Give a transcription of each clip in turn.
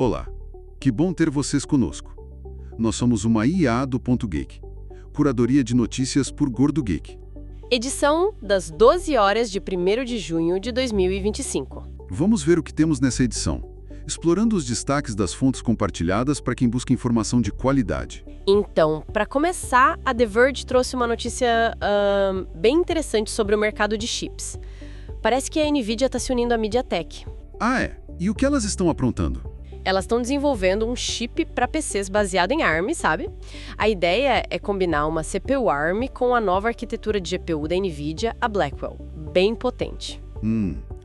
Olá, que bom ter vocês conosco. Nós somos uma IA do Ponto Geek, curadoria de notícias por Gordo Geek. Edição das 12 horas de 1º de junho de 2025. Vamos ver o que temos nessa edição, explorando os destaques das fontes compartilhadas para quem busca informação de qualidade. Então, para começar, a The Verge trouxe uma notícia bem interessante sobre o mercado de chips. Parece que a NVIDIA está se unindo à MediaTek. Ah, é? E o que elas estão aprontando? Elas estão desenvolvendo um chip para PCs baseado em ARM, sabe? A ideia é combinar uma CPU ARM com a nova arquitetura de GPU da NVIDIA, a Blackwell. Bem potente.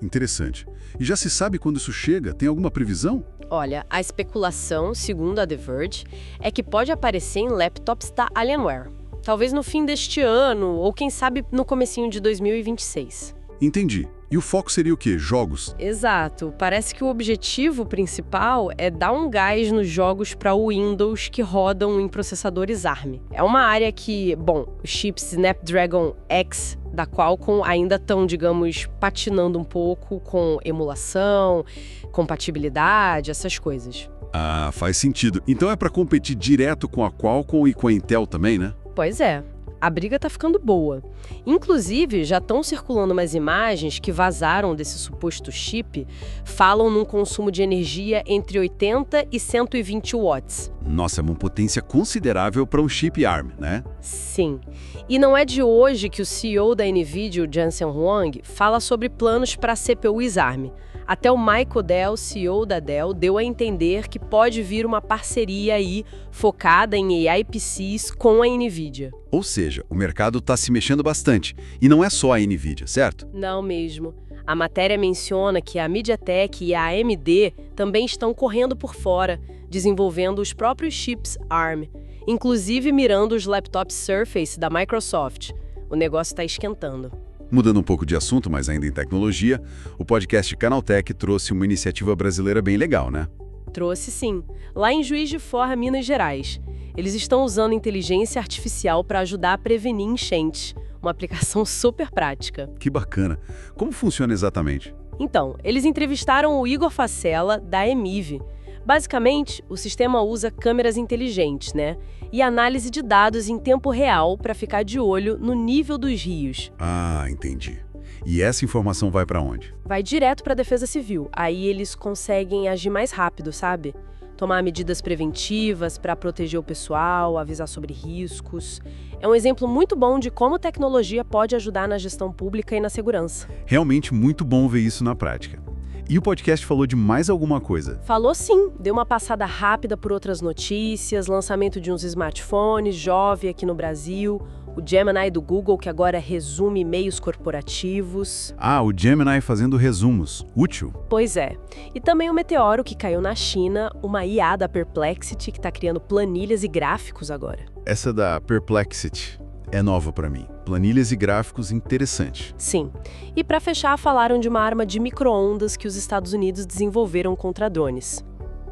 Interessante. E já se sabe quando isso chega? Tem alguma previsão? Olha, a especulação, segundo a The Verge, é que pode aparecer em laptops da Alienware. Talvez no fim deste ano, ou quem sabe no comecinho de 2026. Entendi. E o foco seria o quê? Jogos? Exato. Parece que o objetivo principal é dar um gás nos jogos para o Windows que rodam em processadores ARM. É uma área que, os chips Snapdragon X da Qualcomm ainda estão, digamos, patinando um pouco com emulação, compatibilidade, essas coisas. Ah, faz sentido. Então é para competir direto com a Qualcomm e com a Intel também, né? Pois é. A briga tá ficando boa. Inclusive, já estão circulando umas imagens que vazaram desse suposto chip, falam num consumo de energia entre 80 e 120 watts. Nossa, é uma potência considerável para um chip ARM, né? Sim. E não é de hoje que o CEO da NVIDIA, o Jensen Huang, fala sobre planos para CPUs ARM. Até o Michael Dell, CEO da Dell, deu a entender que pode vir uma parceria aí focada em AI PCs com a NVIDIA. Ou seja, o mercado está se mexendo bastante. E não é só a NVIDIA, certo? Não mesmo. A matéria menciona que a MediaTek e a AMD também estão correndo por fora, desenvolvendo os próprios chips ARM, inclusive mirando os laptops Surface da Microsoft. O negócio está esquentando. Mudando um pouco de assunto, mas ainda em tecnologia, o podcast Canaltech trouxe uma iniciativa brasileira bem legal, né? Trouxe sim. Lá em Juiz de Fora, Minas Gerais. Eles estão usando inteligência artificial para ajudar a prevenir enchentes. Uma aplicação super prática. Que bacana. Como funciona exatamente? Então, eles entrevistaram o Igor Facella, da Emive. Basicamente, o sistema usa câmeras inteligentes, né? E análise de dados em tempo real para ficar de olho no nível dos rios. Ah, entendi. E essa informação vai para onde? Vai direto para a Defesa Civil. Aí eles conseguem agir mais rápido, sabe? Tomar medidas preventivas para proteger o pessoal, avisar sobre riscos. É um exemplo muito bom de como tecnologia pode ajudar na gestão pública e na segurança. Realmente muito bom ver isso na prática. E o podcast falou de mais alguma coisa? Falou sim, deu uma passada rápida por outras notícias, lançamento de uns smartphones, Jove aqui no Brasil, o Gemini do Google, que agora resume e-mails corporativos. Ah, o Gemini fazendo resumos. Útil? Pois é. E também o Meteoro, que caiu na China, uma IA da Perplexity, que está criando planilhas e gráficos agora. Essa da Perplexity é nova para mim. Planilhas e gráficos interessante. Sim. E para fechar, falaram de uma arma de micro-ondas que os Estados Unidos desenvolveram contra drones.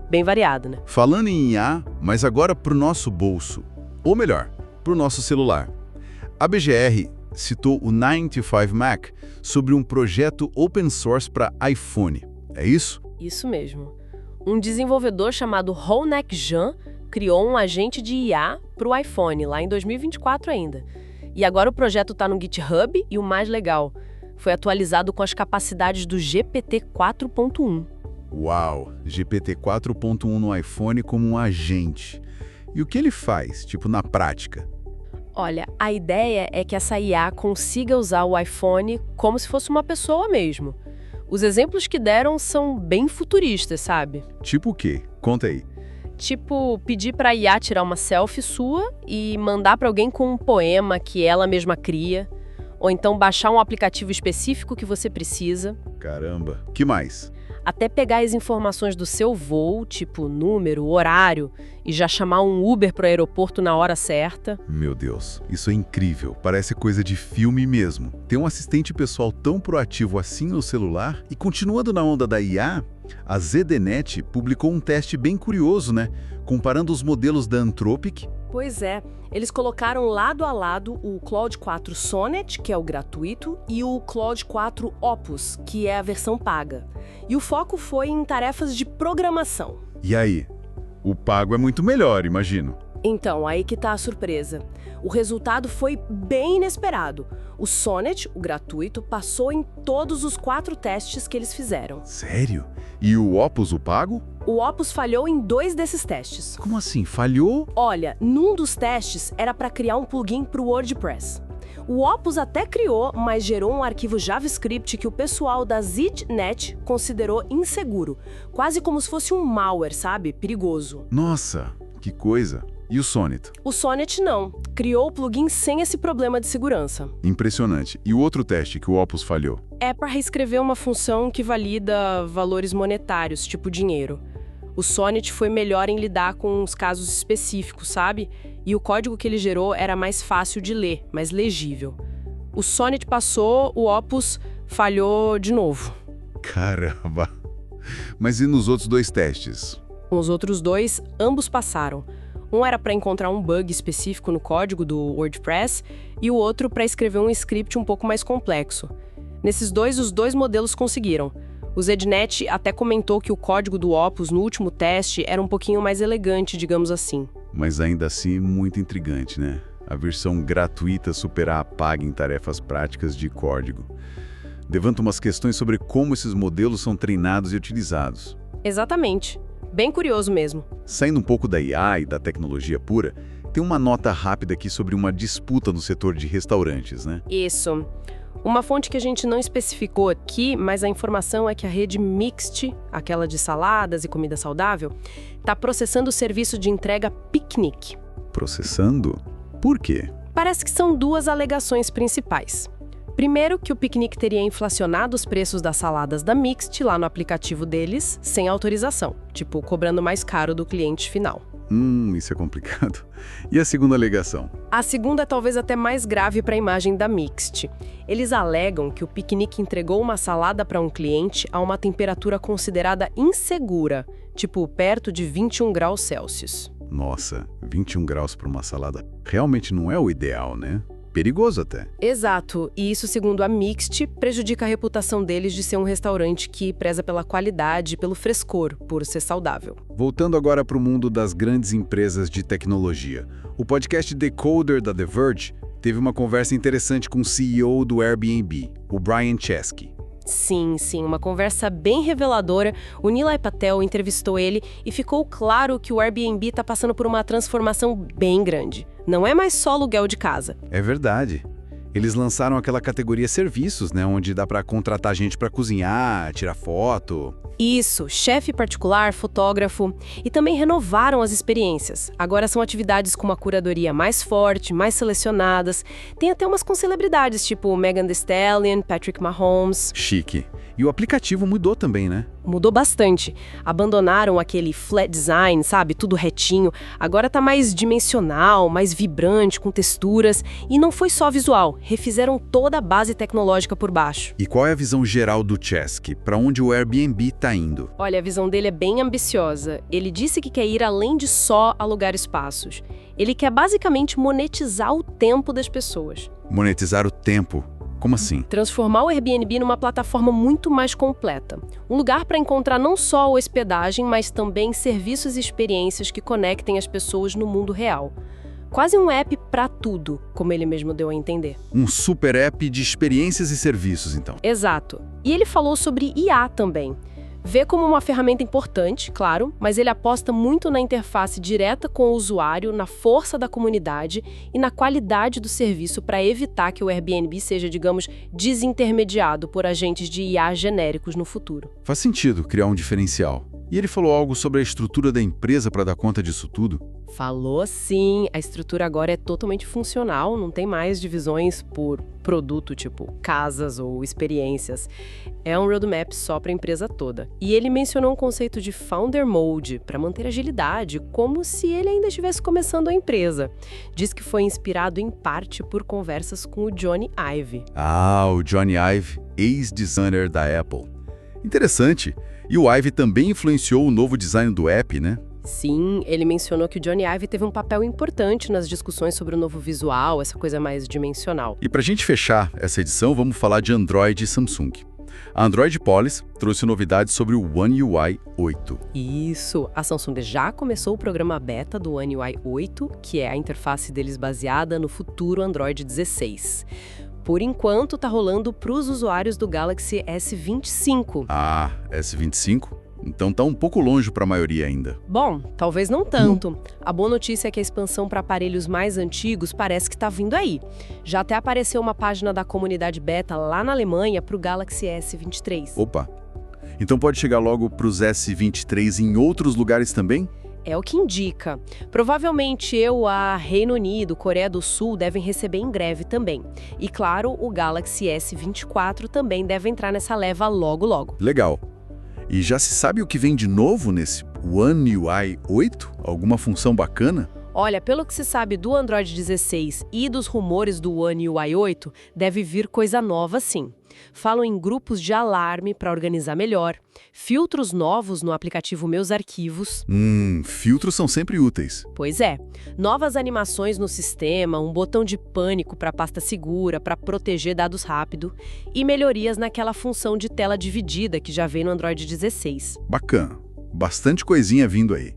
Bem variado, né? Falando em IA, mas agora para o nosso bolso. Ou melhor, para o nosso celular. A BGR citou o 95 Mac sobre um projeto open source para iPhone. É isso? Isso mesmo. Um desenvolvedor chamado Ronak Jan criou um agente de IA para o iPhone, lá em 2024 ainda. E agora o projeto está no GitHub e o mais legal, foi atualizado com as capacidades do GPT 4.1. Uau! GPT 4.1 no iPhone como um agente. E o que ele faz, na prática? Olha, a ideia é que essa IA consiga usar o iPhone como se fosse uma pessoa mesmo. Os exemplos que deram são bem futuristas, sabe? Tipo o quê? Conta aí. Tipo, pedir para a IA tirar uma selfie sua e mandar para alguém com um poema que ela mesma cria. Ou então baixar um aplicativo específico que você precisa. Caramba, que mais? Até pegar as informações do seu voo, tipo número, horário, e já chamar um Uber para o aeroporto na hora certa. Meu Deus, isso é incrível. Parece coisa de filme mesmo. Ter um assistente pessoal tão proativo assim no celular. E continuando na onda da IA, a ZDNet publicou um teste bem curioso, né? Comparando os modelos da Anthropic. Pois é, eles colocaram lado a lado o Claude 4 Sonnet, que é o gratuito, e o Claude 4 Opus, que é a versão paga. E o foco foi em tarefas de programação. E aí? O pago é muito melhor, imagino. Então, aí que tá a surpresa. O resultado foi bem inesperado. O Sonnet, o gratuito, passou em todos os 4 testes que eles fizeram. Sério? E o Opus, o pago? O Opus falhou em 2 desses testes. Como assim? Falhou? Olha, num dos testes era para criar um plugin para o WordPress. O Opus até criou, mas gerou um arquivo JavaScript que o pessoal da ZitNet considerou inseguro. Quase como se fosse um malware, sabe? Perigoso. Nossa, que coisa. E o Sonnet? O Sonnet não. Criou o plugin sem esse problema de segurança. Impressionante. E o outro teste que o Opus falhou? É para reescrever uma função que valida valores monetários, tipo dinheiro. O Sonnet foi melhor em lidar com os casos específicos, sabe? E o código que ele gerou era mais fácil de ler, mais legível. O Sonnet passou, o Opus falhou de novo. Caramba! Mas e nos outros 2 testes? Os outros 2, ambos passaram. Um era para encontrar um bug específico no código do WordPress e o outro para escrever um script um pouco mais complexo. Nesses 2, os 2 modelos conseguiram. O ZDNet até comentou que o código do Opus no último teste era um pouquinho mais elegante, digamos assim. Mas ainda assim, muito intrigante, né? A versão gratuita superar a paga em tarefas práticas de código. Levanta umas questões sobre como esses modelos são treinados e utilizados. Exatamente. Bem curioso mesmo. Saindo um pouco da IA e da tecnologia pura, tem uma nota rápida aqui sobre uma disputa no setor de restaurantes, né? Isso. Uma fonte que a gente não especificou aqui, mas a informação é que a rede Mixt, aquela de saladas e comida saudável, está processando o serviço de entrega Picnic. Processando? Por quê? Parece que são 2 alegações principais. Primeiro, que o Picnic teria inflacionado os preços das saladas da Mixt lá no aplicativo deles, sem autorização, tipo, cobrando mais caro do cliente final. Isso é complicado. E a segunda alegação? A segunda é talvez até mais grave para a imagem da Mixt. Eles alegam que o Picnic entregou uma salada para um cliente a uma temperatura considerada insegura, tipo perto de 21 graus Celsius. Nossa, 21 graus para uma salada realmente não é o ideal, né? Perigoso até. Exato, e isso, segundo a Mixt, prejudica a reputação deles de ser um restaurante que preza pela qualidade e pelo frescor, por ser saudável. Voltando agora para o mundo das grandes empresas de tecnologia. O podcast Decoder da The Verge teve uma conversa interessante com o CEO do Airbnb, o Brian Chesky. Sim, uma conversa bem reveladora. O Nilay Patel entrevistou ele e ficou claro que o Airbnb está passando por uma transformação bem grande. Não é mais só aluguel de casa. É verdade. Eles lançaram aquela categoria serviços, né, onde dá para contratar gente para cozinhar, tirar foto. Isso, chefe particular, fotógrafo. E também renovaram as experiências. Agora são atividades com uma curadoria mais forte, mais selecionadas. Tem até umas com celebridades, tipo Megan Thee Stallion, Patrick Mahomes. Chique. E o aplicativo mudou também, né? Mudou bastante. Abandonaram aquele flat design, sabe? Tudo retinho. Agora tá mais dimensional, mais vibrante, com texturas. E não foi só visual. Refizeram toda a base tecnológica por baixo. E qual é a visão geral do Chesky? Para onde o Airbnb tá indo? Olha, a visão dele é bem ambiciosa. Ele disse que quer ir além de só alugar espaços. Ele quer basicamente monetizar o tempo das pessoas. Monetizar o tempo? Como assim? Transformar o Airbnb numa plataforma muito mais completa. Um lugar para encontrar não só a hospedagem, mas também serviços e experiências que conectem as pessoas no mundo real. Quase um app para tudo, como ele mesmo deu a entender. Um super app de experiências e serviços, então. Exato. E ele falou sobre IA também. Vê como uma ferramenta importante, claro, mas ele aposta muito na interface direta com o usuário, na força da comunidade e na qualidade do serviço para evitar que o Airbnb seja, digamos, desintermediado por agentes de IA genéricos no futuro. Faz sentido criar um diferencial. E ele falou algo sobre a estrutura da empresa para dar conta disso tudo? Falou sim, a estrutura agora é totalmente funcional, não tem mais divisões por produto, tipo casas ou experiências. É um roadmap só para a empresa toda. E ele mencionou um conceito de Founder Mode para manter agilidade, como se ele ainda estivesse começando a empresa. Diz que foi inspirado em parte por conversas com o Jony Ive. Ah, o Jony Ive, ex-designer da Apple. Interessante. E o Ive também influenciou o novo design do app, né? Sim, ele mencionou que o Jony Ive teve um papel importante nas discussões sobre o novo visual, essa coisa mais dimensional. E pra gente fechar essa edição, vamos falar de Android e Samsung. A Android Policy trouxe novidades sobre o One UI 8. Isso, a Samsung já começou o programa beta do One UI 8, que é a interface deles baseada no futuro Android 16. Por enquanto, tá rolando para os usuários do Galaxy S25. Ah, S25? Então tá um pouco longe para a maioria ainda. Bom, talvez não tanto. A boa notícia é que a expansão para aparelhos mais antigos parece que tá vindo aí. Já até apareceu uma página da comunidade beta lá na Alemanha para o Galaxy S23. Opa! Então pode chegar logo para os S23 em outros lugares também? É o que indica. Provavelmente a Reino Unido, Coreia do Sul devem receber em breve também. E claro, o Galaxy S24 também deve entrar nessa leva logo logo. Legal. E já se sabe o que vem de novo nesse One UI 8? Alguma função bacana? Olha, pelo que se sabe do Android 16 e dos rumores do One UI 8, deve vir coisa nova sim. Falam em grupos de alarme para organizar melhor, filtros novos no aplicativo Meus Arquivos. Filtros são sempre úteis. Pois é, novas animações no sistema, um botão de pânico para pasta segura, para proteger dados rápido e melhorias naquela função de tela dividida que já vem no Android 16. Bacana. Bastante coisinha vindo aí.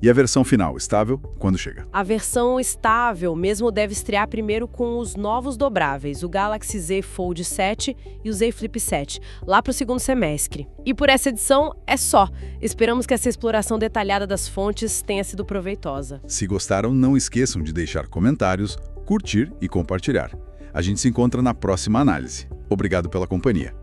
E a versão final, estável, quando chega? A versão estável mesmo deve estrear primeiro com os novos dobráveis, o Galaxy Z Fold 7 e o Z Flip 7, lá para o segundo semestre. E por essa edição é só. Esperamos que essa exploração detalhada das fontes tenha sido proveitosa. Se gostaram, não esqueçam de deixar comentários, curtir e compartilhar. A gente se encontra na próxima análise. Obrigado pela companhia.